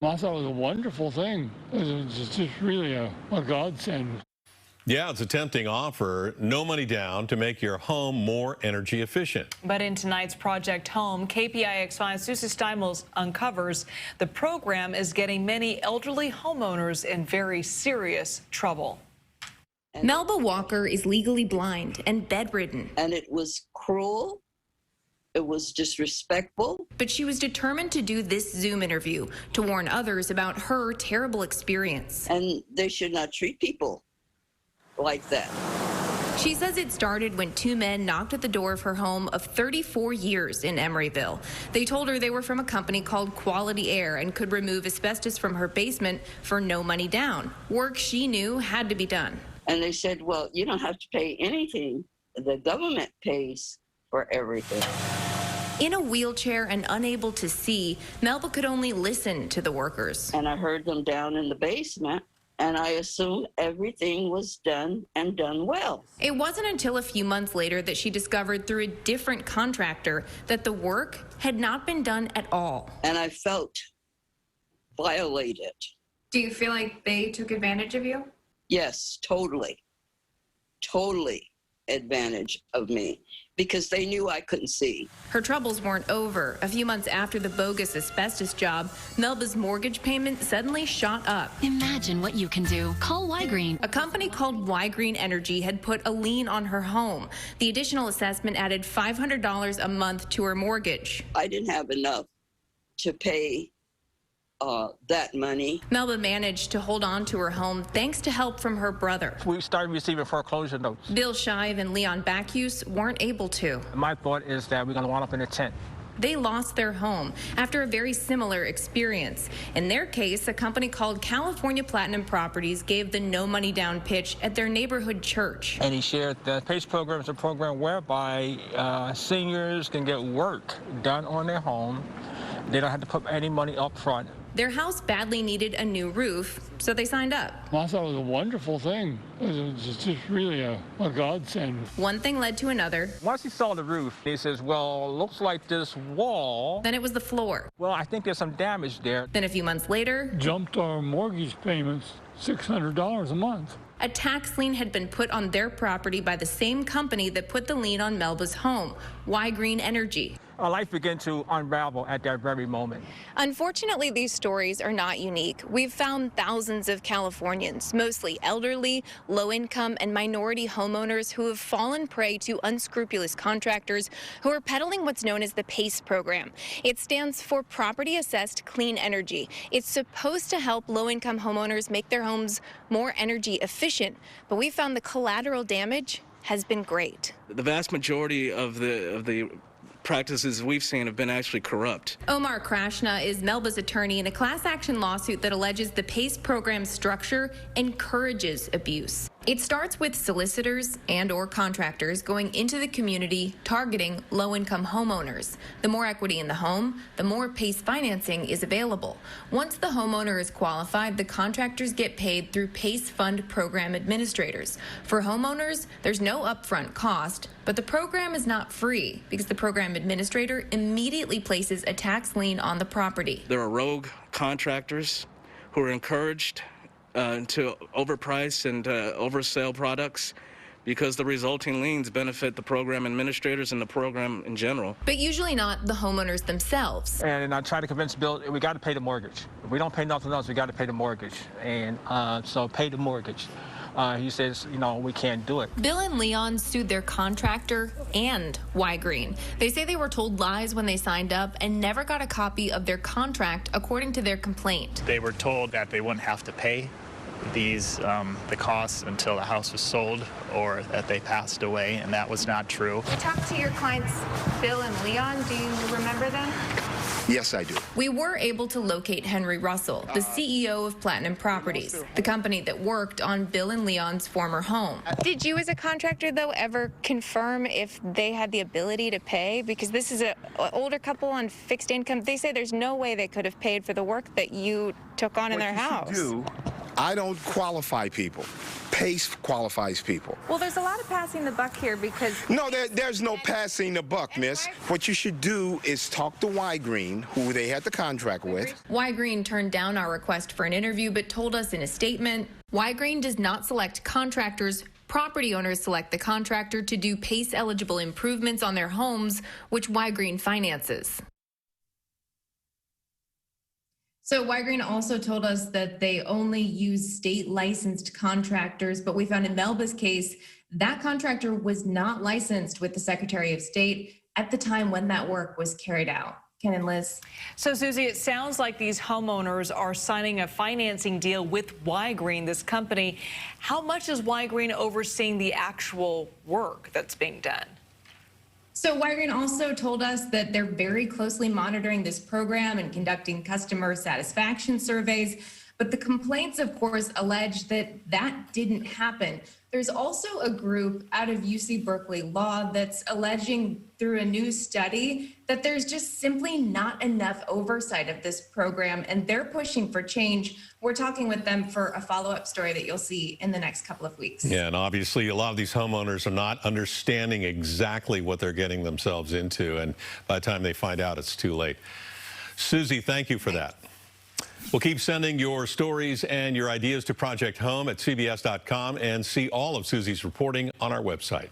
I thought it was a wonderful thing. It was just really a godsend. Yeah, it's a tempting offer. No money down to make your home more energy efficient. But in tonight's Project Home, KPIX5's Susie Steimels uncovers the program is getting many elderly homeowners in very serious trouble. Melba Walker is legally blind and bedridden. And it was cruel. It was disrespectful. But she was determined to do this Zoom interview to warn others about her terrible experience. And they should not treat people like that. She says it started when two men knocked at the door of her home of 34 years in Emeryville. They told her they were from a company called Quality Air and could remove asbestos from her basement for no money down. Work she knew had to be done. And they said, well, you don't have to pay anything. The government pays for everything. In a wheelchair and unable to see, Melba could only listen to the workers. And I heard them down in the basement, and I assumed everything was done and done well. It wasn't until a few months later that she discovered through a different contractor that the work had not been done at all. And I felt violated. Do you feel like they took advantage of you? Yes, totally. Totally advantage of me, because they knew I couldn't see. Her troubles weren't over. A few months after the bogus asbestos job, Melba's mortgage payment suddenly shot up. Imagine what you can do. Call Y-Green. A company called Y-Green Energy had put a lien on her home. The additional assessment added $500 a month to her mortgage. I didn't have enough to pay that money. Melba managed to hold on to her home thanks to help from her brother. We started receiving foreclosure notes. Bill Shive and Leon Bacchus weren't able to. My thought is that we're going to wind up in a tent. They lost their home after a very similar experience. In their case, a company called California Platinum Properties gave the no money down pitch at their neighborhood church. And he shared that PACE program is a program whereby seniors can get work done on their home. They don't have to put any money up front. Their house badly needed a new roof, so they signed up. I thought it was a wonderful thing. It was just really a godsend. One thing led to another. Once he saw the roof, he says, well, looks like this wall. Then it was the floor. Well, I think there's some damage there. Then a few months later, Jumped our mortgage payments $600 a month. a tax lien had been put on their property by the same company that put the lien on Melba's home, Y-Green Energy. Our life began to unravel at that very moment. Unfortunately, these stories are not unique. We've found thousands of Californians, mostly elderly, low-income, and minority homeowners who have fallen prey to unscrupulous contractors who are peddling what's known as the PACE program. It stands for Property Assessed Clean Energy. It's supposed to help low-income homeowners make their homes more energy efficient, but we found the collateral damage has been great. The vast majority of the practices we've seen have been actually corrupt. Omar Krashna is Melba's attorney in a class action lawsuit that alleges the PACE program structure encourages abuse. It starts with solicitors and/or contractors going into the community targeting low-income homeowners. The more equity in the home, the more PACE financing is available. Once the homeowner is qualified, the contractors get paid through PACE Fund program administrators. For homeowners, there's no upfront cost, but the program is not free because the program administrator immediately places a tax lien on the property. There are rogue contractors who are encouraged to overprice and oversell products because the resulting liens benefit the program administrators and the program in general. But usually not the homeowners themselves. And I try to convince Bill, we got to pay the mortgage. If we don't pay nothing else, we got to pay the mortgage. And so pay the mortgage. He says, you know, we can't do it. Bill and Leon sued their contractor and Y-Green. They say they were told lies when they signed up and never got a copy of their contract, according to their complaint. They were told that they wouldn't have to pay the costs until the house was sold or that they passed away, and that was not true. You talked to your clients, Bill and Leon. Do you remember them? Yes, I do. We were able to locate Henry Russell, the CEO of Platinum Properties, the company that worked on Bill and Leon's former home. Did you as a contractor, though, ever confirm if they had the ability to pay? Because this is an older couple on fixed income. They say there's no way they could have paid for the work that you took on in their house. What you should do I don't qualify people. PACE qualifies people. Well, there's a lot of passing the buck here because... No, there's no passing the buck, miss. What you should do is talk to Y-Green, who they had the contract with. Y-Green turned down our request for an interview, but told us in a statement, Y-Green does not select contractors. Property owners select the contractor to do PACE-eligible improvements on their homes, which Y-Green finances. So Y-Green also told us that they only use state licensed contractors, but we found in Melba's case, that contractor was not licensed with the Secretary of State at the time when that work was carried out. Ken and Liz. So, Susie, it sounds like these homeowners are signing a financing deal with Y-Green, this company. How much is Y-Green overseeing the actual work that's being done? So Y-Green also told us that they're very closely monitoring this program and conducting customer satisfaction surveys. But the complaints, of course, allege that that didn't happen. There's also a group out of UC Berkeley Law that's alleging through a new study that there's just simply not enough oversight of this program, and they're pushing for change. We're talking with them for a follow-up story that you'll see in the next couple of weeks. Yeah, and obviously a lot of these homeowners are not understanding exactly what they're getting themselves into, and by the time they find out, it's too late. Susie, thank you for that. We'll keep sending your stories and your ideas to Project Home at CBS.com and see all of Susie's reporting on our website.